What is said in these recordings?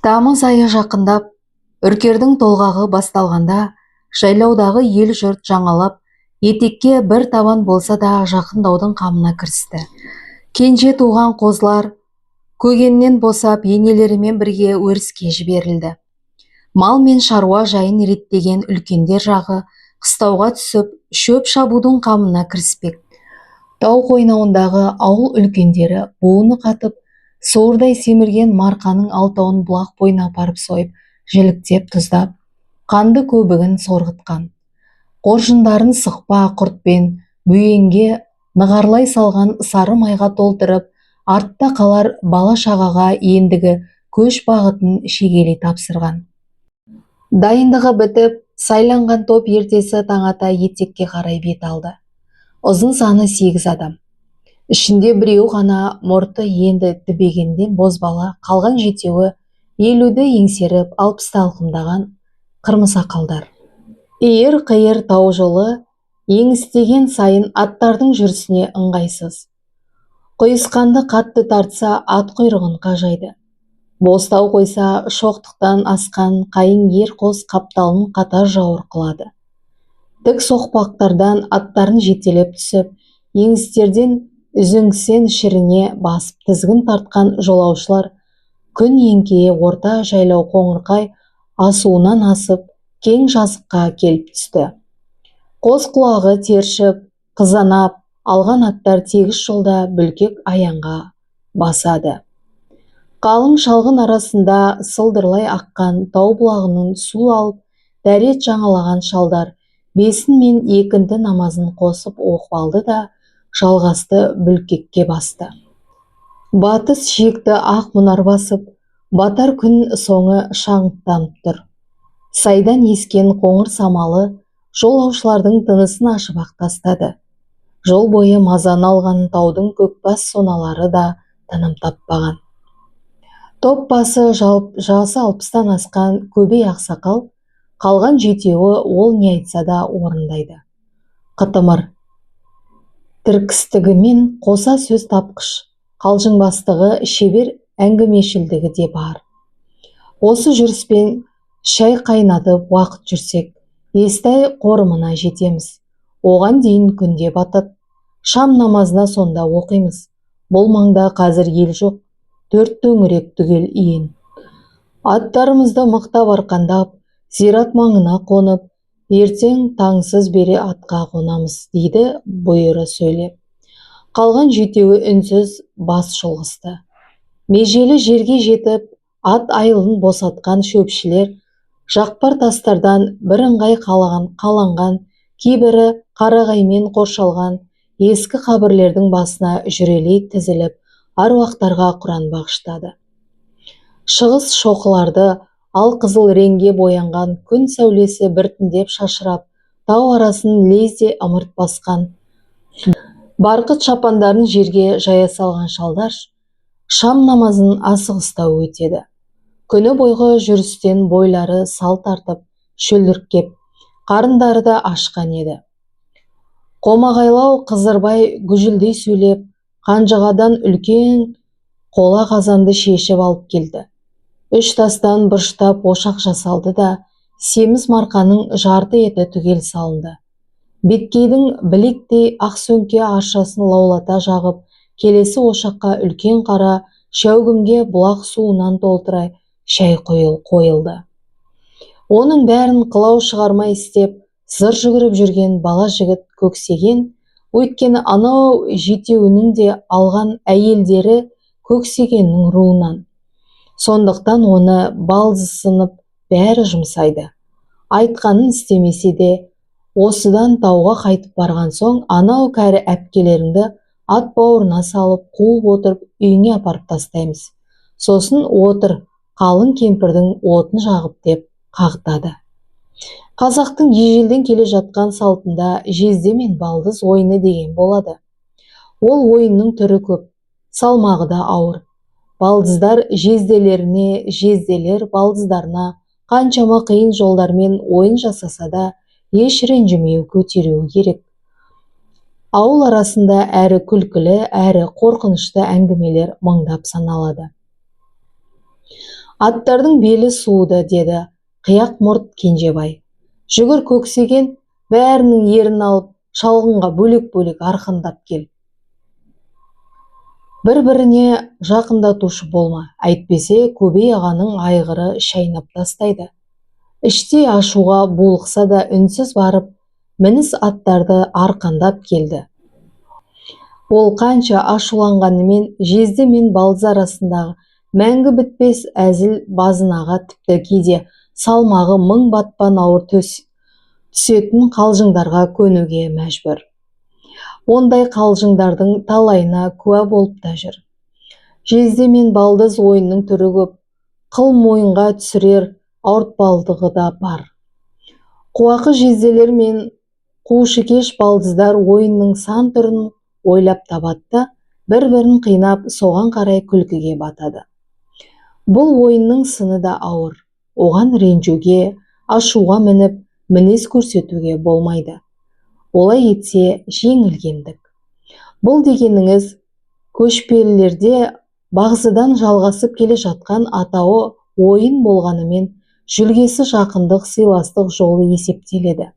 Тамыз айы жақындап, үркердің толғағы басталғанда, жайлаудағы ел жұрт жаңалап, етекке бір табан болса да жақындаудың қамына кірісті. Кенже туған қозылар көгеннен босап, енелерімен бірге өріске жіберілді. Мал мен шаруа жайын реттеген үлкендер жағы қыстауға түсіп, шөп шабудың қамына кіріспек. Тау қойнауындағы ауыл үлкендері буыны қатып, суырдай семірген марқаның алтауын бұлақ бойына апарып сойып, жіліктеп тұздап, қанды көбігін сорғытқан. Қоржындарын сықпа құртпен бүйенге нығарлай салған сары майға толтырып, артта қалар бала шағаға ендігі көш бағытын шегелей тапсырған. Дайындығы бітіп, сайланған топ ертесі таңата етекке қарай бет алды. Ұзын саны 8 адам. Ішінде біреу ғана мұрты енді тібегенде бозбала, қалған жетеуі 50-ді еңсеріп, 60-ты алқымдаған қырмысақалдар. Иір-қиыр тау жолы еңістеген сайын аттардың жүрісіне ыңғайсыз. Құйысқанды қатты тартса, ат құйрығын қажайды. Бостау қойса, шоқтықтан асқан қайың ер қос қапталын қатар жауыр қылады. Тік соқпақтардан аттарын жетелеп түсіп, еңістерден үзеңгісен шіріне басып тізгін тартқан жолаушылар күн еңкейе орта жайлау қоңырқай асуынан асып, кең жазыққа келіп түсті. Қос құлағы тершіп, қызанап алған аттар тегіс жолда бүлкек аяңға басады. Қалың шалғын арасында сылдырлай аққан тау бұлағының су алып, дәрет жаңалаған шалдар бесін мен екінді намазын қосып оқып алды да жалғасты бүлкекке басты. Батыс шекті ақ мұнар басып, батар күн соңы шаңыттанып тұр. Сайдан ескен қоңыр самалы жолаушылардың тынысын ашып ақ тастады. Жол бойы мазаны алған таудың көкбас соналары да тыным таппаған. Топ басы жасы 60-тан асқан көбей ақсақал, қалған жетеуі ол не айтса да орындайды. Қытымыр тіркістігімен қоса сөз тапқыш, қалжыңбастығы, шебер әңгімешілдігі де бар. Осы жүріспен шай қайнатып уақыт жүрсек, Естай қорымына жетеміз. Оған дейін күнде батып, шам намазына сонда оқимыз. Бұл маңда қазір ел жоқ, 4 төңірек түгел иен. Аттарымызды мықтап арқандап, зират маңына қонып, ертең таңсыз бере атқа қонамыз, дейді бұйыры сөйлеп. Қалған жетеуі үнсіз бас шұлғысты. Межелі жерге жетіп, ат айылын босатқан шөпшілер жақпар тастардан бірыңғай қаланған, кейбірі қарағаймен қоршалған ескі қабірлердің басына жүрелей тізіліп, аруақтарға құран бағыштады. Шығыс шоқыларды алқызыл реңге боянған күн сәулесі біртіндеп шашырап, тау арасын лезде ымырт басқан. Барқыт шапандарын жерге жая салған шалдар шам намазын асығыстау өтеді. Күні бойғы жүрістен бойлары сал тартып, шөлдіркеп, қарындары да ашқан еді. Қомағайлау Қызырбай гүжілдей сөйлеп, қанжығадан үлкен қола қазанды шешіп алып келді. 3 тастан бұрыштап ошақ жасалды да, семіз марқаның жарты еті түгел салынды. Беткейдің білектей ақ сөңке аршасын лаулата жағып, келесі ошаққа үлкен қара шәугімге бұлақ суынан толтырай шай қойылды. Оның бәрін қылау шығармай істеп, зыр жүгіріп жүрген бала жігіт көксеген, өйткені анау жетеуінің де алған әйелдері көксегеннің руынан. Сондықтан оны балзысынып бәрі жұмсайды. Айтқанын істемесе де, осыдан тауға қайтып барған соң, анау кәрі әпкелеріңді ат бауырына салып, қуып отырып, үйіңе апарып тастаймыз. Сосын отыр, қалың кемпірдің отын жағып деп қағытады. Қазақтың ежелден келе жатқан салтында жезде мен балдыз ойыны деген болады. Ол ойынның түрі көп, салмағы да ауыр. Балдыздар жезделеріне, жезделер балдыздарына қаншама қиын жолдармен ойын жасаса да, еш ренжімеу көтеруі керек. Ауыл арасында әрі күлкілі, әрі қорқынышты әңгімелер мыңдап саналады. Аттардың белі суыды, деді қияқ мұрт Кенжебай. Жүгір көксеген, бәрінің ерін алып, шалғынға бөлек-бөлек арқандап кел. Бір-біріне жақындатушы болма, әйтпесе Көбей ағаның айғыры шайнап тастайды. Іштей ашуға булықса да үнсіз барып, мініс аттарды арқандап келді. Ол қанша ашуланғанымен Жезді мен Балдыз арасындағы мәңгі бітпес әзіл базынаға, тіпті кейде салмағы мың батпан ауыр түсетін қалжыңдарға көнуге мәжбүр. Ондай қалжыңдардың талайына куә болып та жүр. Жезді мен Балдыз ойынның түрі көп, қыл мойынға түсірер ауыртпалдығы да бар. Қуақы жезделер мен қушыкеш балдыздар ойынның сан түрін ойлап табатты, бір-бірін қинап, соған қарай күлкіге батады. Бұл ойынның сыны да ауыр. Оған ренжуге, ашуға мініп, мінез көрсетуге болмайды. Олай етсе жеңілгендік. Бұл дегеніңіз көшпелілерде бағзыдан жалғасып келе жатқан атауы ойын болғанымен, жүлгесі жақындық, сыйластық жолы есептеледі.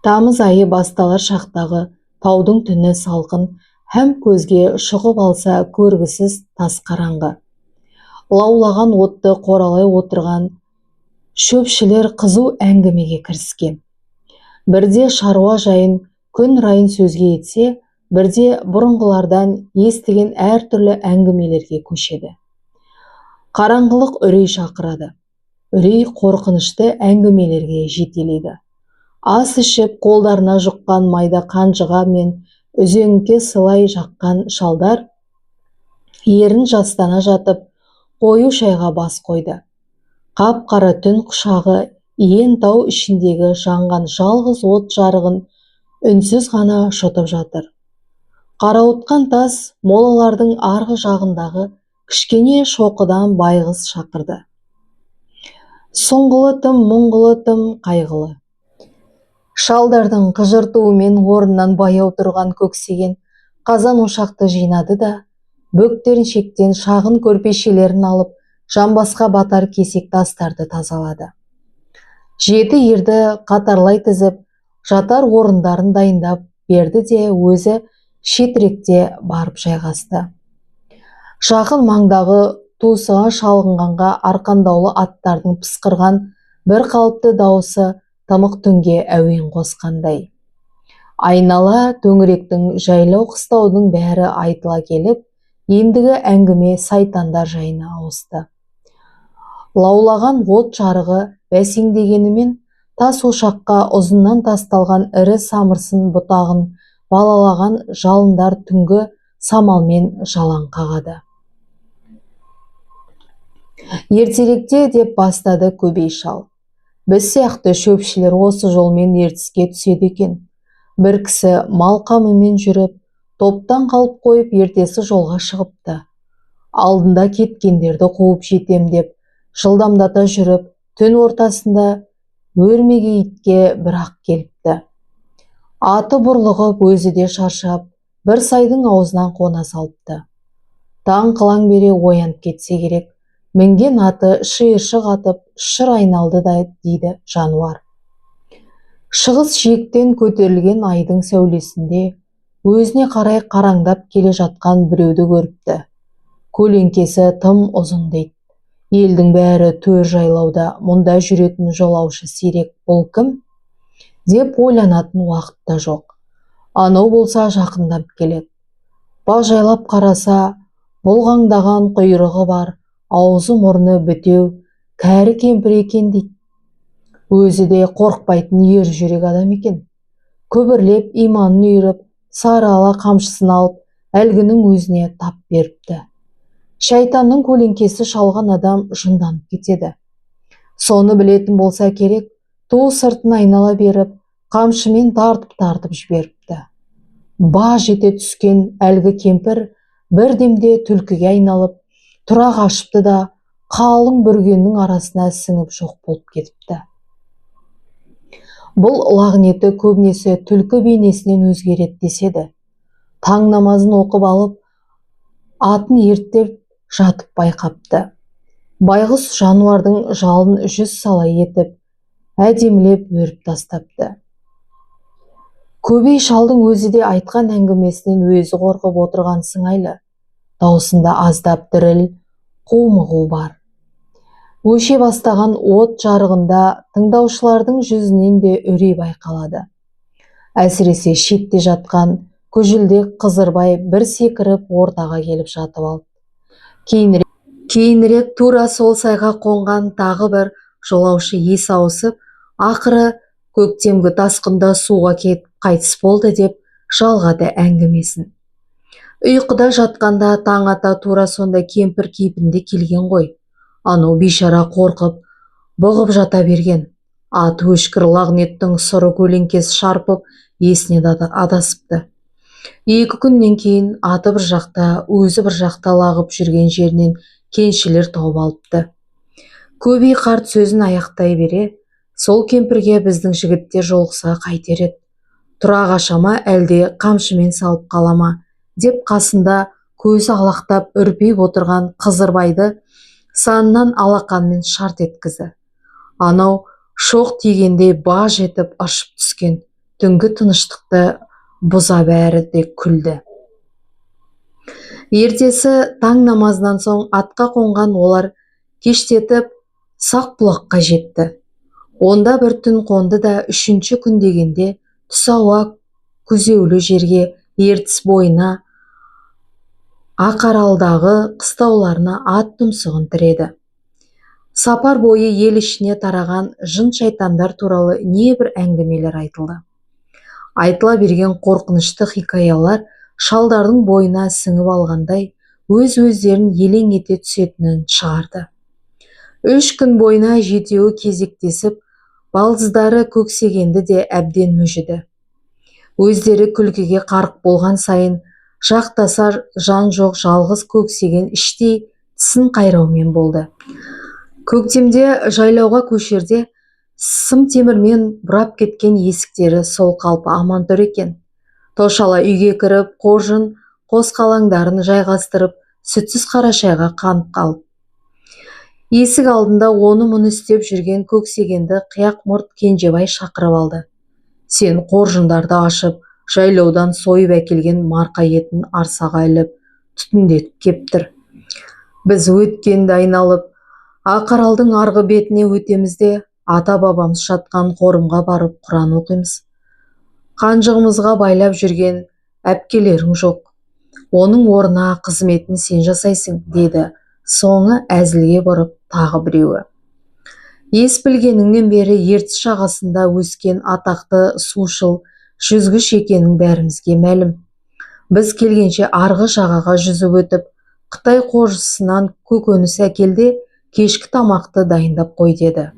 Тамыз айы басталар шақтағы таудың түні салқын, һәм көзге шұқып алса көргісіз тас қараңғы. Лаулаған отты қоралай отырған шөпшілер қызу әңгімеге кіріскен. Бірде шаруа жайын, күн райын сөзге етсе, бірде бұрынғылардан естіген әртүрлі әңгімелерге көшеді. Қараңғылық үрей шақырады. Үрей қорқынышты әңгімелерге жетелейді. Ас ішіп, қолдарына жұққан майда қанжыға мен үзеңке сылай жаққан шалдар ерін жастана жатып, қою шайға бас қойды. Қап-қара түн құшағы иен тау ішіндегі жанған жалғыз от жарығын үнсіз ғана шұтып жатыр. Қарауытқан тас молалардың арғы жағындағы кішкене шоқыдан байғыз шақырды. Сұңғылы тым, мұңғылы тым, қайғылы. Шалдардың қыжыртуымен орнынан баяу тұрған көксеген қазан ошақты жинады да, бөктерін шектен шағын көрпешелерін алып, жамбасқа батар кесек тастарды тазалады. Жеті ерді қатарлай тізіп, жатар орындарын дайындап берді де өзі шетіректе барып жайғасты. Жақын маңдағы туысыға шалғынғанға арқандаулы аттардың пысқырған бір қалыпты дауысы тамық түнге әуен қосқандай. Айнала төңіректің, жайлау қыстаудың бәрі айтыла келіп, ендігі әңгіме сайтандар жайына ауысты. Лаулаған от жарығы бәсеңдегенімен, тас ошаққа ұзыннан тасталған ірі самырсын бұтағын балалаған жалындар түнгі самалмен жалаң қағады. Ертеректе деп бастады Көбей шал. Біз сияқты шөпшілер осы жолмен ертіске түседі екен. Бір кісі мал қамымен жүріп, топтан қалып қойып ертесі жолға шығыпты. Алдында кеткендерді қуып жетем деп, жылдамдата жүріп, түн ортасында өрмеге итке бір-ақ келіпті. Аты бұрлығып, өзі де шаршап, бір сайдың аузынан қона салыпты. Таң қылаң бере оянып кетсе керек. Мінген аты шиыршық атып, шыр айналды да, дейді жануар. Шығыс жиектен көтерілген айдың сәулесінде өзіне қарай қараңдап келе жатқан біреуді көріпті. Көлеңкесі тым ұзын дейді. Елдің бәрі төр жайлауда, мұнда жүретін жолаушы сирек, бұл кім? Деп ойланатын уақыт та жоқ. Анау болса жақындап келеді. Бажайлап қараса, бұлғаңдаған құйрығы бар, аузы мұрны бітеу, кәрі кемпір екен дейді. Өзі де қорқпайтын ер жүрек адам екен. Көбірлеп, иманын үйіріп, сары ала қамшысын алып, әлгінің өзіне тап беріпті. Шайтанның көлеңкесі шалған адам жынданып кетеді. Соны білетін болса керек, ту сыртын айнала беріп, қамшымен тартып жіберіпті. Ба жете түскен әлгі кемпір бір демде түлкіге айналып, тұра қашыпты да, қалың бүргеннің арасына сіңіп жоқ болып кетіпті. Бұл лағнеті көбінесе түлкі бейнесінен өзгереді деседі. Таң намазын оқып алып, атын ерттеп жатып байқапты. Байғұс жануардың жалын жүз сала етіп, әдемілеп өріп тастапты. Көбей шалдың өзі де айтқан әңгімесінен өзі қорқып отырған сыңайлы. Даусында аздап діріл, қумығу бар. Өше бастаған от жарығында тыңдаушылардың жүзінен де үрей байқалады. Әсіресе шетте жатқан көжілдек Қызырбай бір секіріп ортаға келіп жатып алды. Кейінірек тура сол сайға қонған тағы бір жолаушы ес ауысып, ақыры көктемгі тасқында суға кетіп қайтыс болды деп жалғады әңгімесін. Ұйқыда жатқанда таң ата тура сонда кемпір кейпінде келген ғой. Анау бейшара қорқып, бұғып жата берген. Аты өшкір лағнеттің сұры көлеңкес шарпып, есіне адасыпты. 2 күннен кейін аты бір жақта, өзі бір жақта лағып жүрген жерінен кеншілер тауып алыпты. Көбей қарт сөзін аяқтай бере, сол кемпірге біздің жігіттер жолықса қайтер еді. Тұра қашама әлде қамшымен салып қалама, деп қасында көзі алақтап үрпиіп отырған Қызырбайды санынан алақанмен шарт еткізді. Анау шоқ тигендей баж етіп ыршып түскен түнгі тыныштықты бұза бәрі де күлді. Ертесі таң намазынан соң атқа қонған олар кештетіп Сақбұлаққа жетті. Онда бір түн қонды да 3-ші күн дегенде түс ауа күзеулі жерге ертіс бойына Ақаралдағы қыстауларына ат тұмсығын тіреді. Сапар бойы ел ішіне тараған жын-шайтандар туралы небір әңгімелер айтылды. Айтыла берген қорқынышты хикаялар шалдардың бойына сіңіп алғандай өз-өздерін елең ете түсетінін шығарды. 3 күн бойына жетеуі кезектесіп, балдыздары көксегенді де әбден мүжіді. Өздері күлкіге қарық болған сайын жақтаса жан жоқ жалғыз көксеген іштей тісін қайраумен болды. Көктемде жайлауға көшерде сым темірмен бұрап кеткен есіктері сол қалпы аман тұр екен. Тошала үйге кіріп, қоржын қосқалаңдарын жайғастырып, сүтсіз қара шайға қанып қалып. Есік алдында оны-мұны істеп жүрген көксегенді қияқ мұрт Кенжебай шақырып алды. Сен қоржындарды ашып, жайлаудан сойып әкелген марқа етін арсаға іліп, түтіндетіп кептір. Біз өткенді айналып, Ақаралдың арғы бетіне өтеміз де, ата-бабамыз жатқан қорымға барып Құран оқимыз. Қанжығымызға байлап жүрген әпкелерің жоқ. Оның орнына қызметін сен жасайсың, деді. Соңы әзілге бұрып тағы біреуі. Ес білгеніңнен бері ертіс жағасында өскен атақты сушыл жүзгіш екенің бәрімізге мәлім. Біз келгенше арғы жағаға жүзіп өтіп, Қытай қожысынан көкөніс әкелде, кешкі тамақты дайындап қой деді.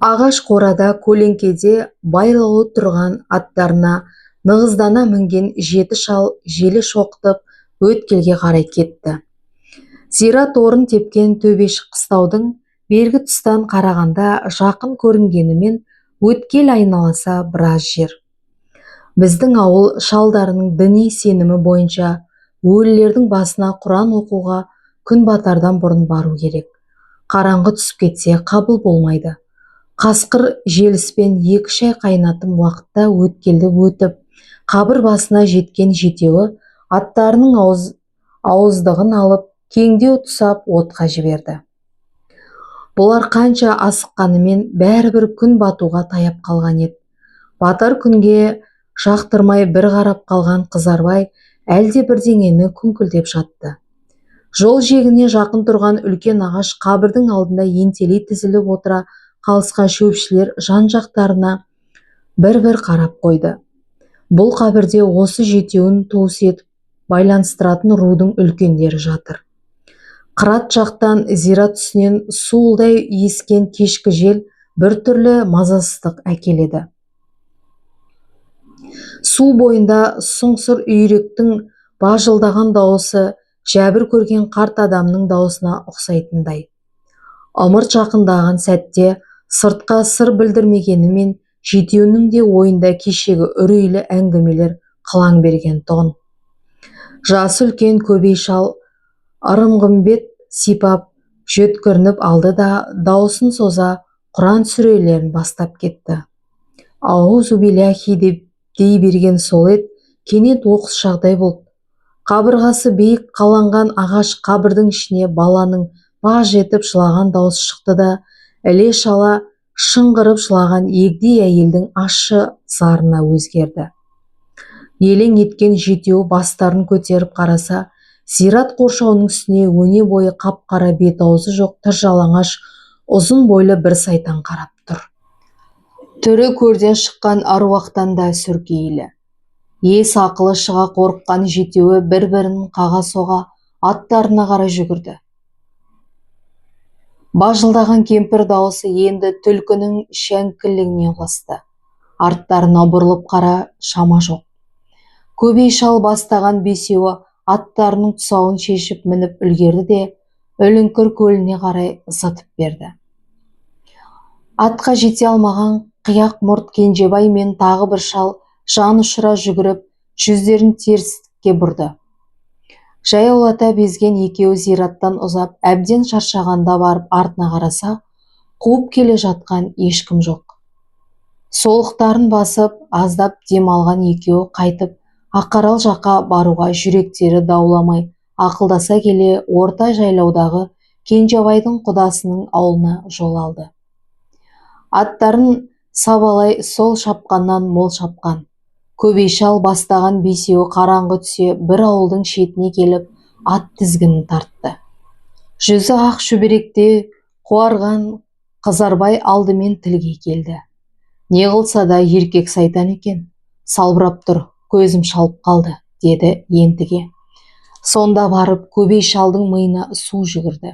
Ағаш қорада көлеңкеде байлаулы тұрған аттарына нығыздана мінген 7 шал желі шоқытып өткелге қарай кетті. Зират орын тепкен төбешік қыстаудың бергі тұстан қарағанда жақын көрінгенімен өткел айналаса біраз жер. Біздің ауыл шалдарының діни сенімі бойынша өлілердің басына Құран оқуға күн батардан бұрын бару керек. Қараңғы түсіп кетсе қабыл болмайды. Қасқыр желіспен 2 шай қайнатым уақытта өткелді өтіп, қабір басына жеткен жетеуі аттарының ауыздығын алып, кеңдеу тұсап отқа жіберді. Бұлар қанша асыққанымен бәрібір күн батуға таяп қалған еді. Батар күнге жақтырмай бір қарап қалған Қызарбай әлде бірдеңені күңкілдеп жатты. Жол жиегіне жақын тұрған үлкен ағаш қабірдің алдында ентелей тізіліп отыра қалысқан шөпшілер жан-жақтарына бір-бір қарап қойды. Бұл қабірде осы жетеуін туыс етіп байланыстыратын рудың үлкендері жатыр. Қырат жақтан зират үстінен суылдай ескен кешкі жел бір түрлі мазасыздық әкеледі. Су бойында сұңсыр үйректің бажылдаған дауысы жәбір көрген қарт адамның дауысына ұқсайтындай. Ымырт жақындаған сәтте сыртқа сыр білдірмегенімен жетеуінің де ойында кешегі үрейлі әңгімелер қылаң берген тұғын. Жасы үлкен көбей шал ырымғымбет сипап жөткірініп алды да даусын соза Құран сүрелерін бастап кетті. Аузу биляхи деп дей берген сол ет, кенет оқыс жағдай болды. Қабырғасы биік қаланған ағаш қабірдің ішіне баланың баж етіп жылаған даусы шықты да, іле-шала шыңғырып жылаған егде әйелдің ащы зарына өзгерді. Елең еткен жетеуі бастарын көтеріп қараса, зират қоршауының үстіне өне бойы қап-қара бет-аузы жоқ тыржалаңаш ұзын бойлы бір сайтан қарап тұр. Түрі көрден шыққан аруақтан да сүркейлі. Ес ақылы шыға қорыққан жетеуі бір-бірін қаға-соға аттарына қарай жүгірді. Бажылдаған кемпір дауысы енді түлкінің шәңкілігіне ұласты. Арттарына бұрылып қара шама жоқ. Көбей шал бастаған бесеуі аттарының тұсауын шешіп мініп үлгерді де Өліңкір көліне қарай зытып берді. Атқа жете алмаған қияқ мұрт Кенжебай мен тағы бір шал жан ұшыра жүгіріп, жүздерін терістікке бұрды. Жаяулата безген екеуі зираттан ұзап, әбден шаршағанда барып артына қараса, қуып келе жатқан ешкім жоқ. Солықтарын басып, аздап демалған екеуі қайтып, Ақарал жаққа баруға жүректері дауламай, ақылдаса келе орта жайлаудағы Кенжебайдың құдасының ауылына жол алды. Аттарын сабалай сол шапқаннан мол шапқан. Көбей шал бастаған бесеуі қараңғы түсе бір ауылдың шетіне келіп, ат тізгінін тартты. Жүзі ақ шүберекте қуарған Қызарбай алдымен тілге келді. Не қылса да еркек сайтан екен. Салбырап тұр, көзім шалып қалды, деді ентіге. Сонда барып Көбей шалдың миына су жүгірді.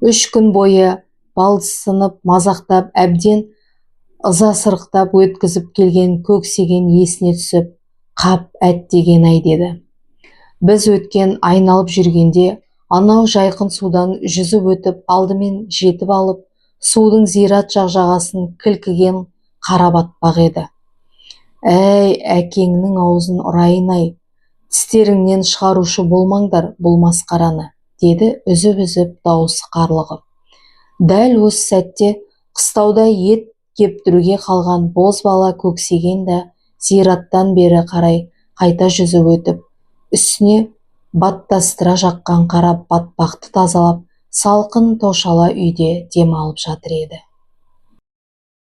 3 күн бойы балсынып, мазақтап, әбден ыза сырықтап өткізіп келген көксеген есіне түсіп, қап әттеген-ай деді. Біз өткен айналып жүргенде, анау жайқын судан жүзіп өтіп, алдымен жетіп алып, судың зират жағасын кілкіген қара батпақ еді. Әй, әкеңнің аузын ұрайын-ай, тістеріңнен шығарушы болмаңдар бұл масқараны, деді үзіп-үзіп дауысы қарлығып. Дәл осы сәтте қыстауда ет кептіруге қалған бозбала көксеген де зираттан бері қарай қайта жүзіп өтіп, үстіне баттастыра жаққан қара батпақты тазалап, салқын тошала үйде дем алып жатыр еді.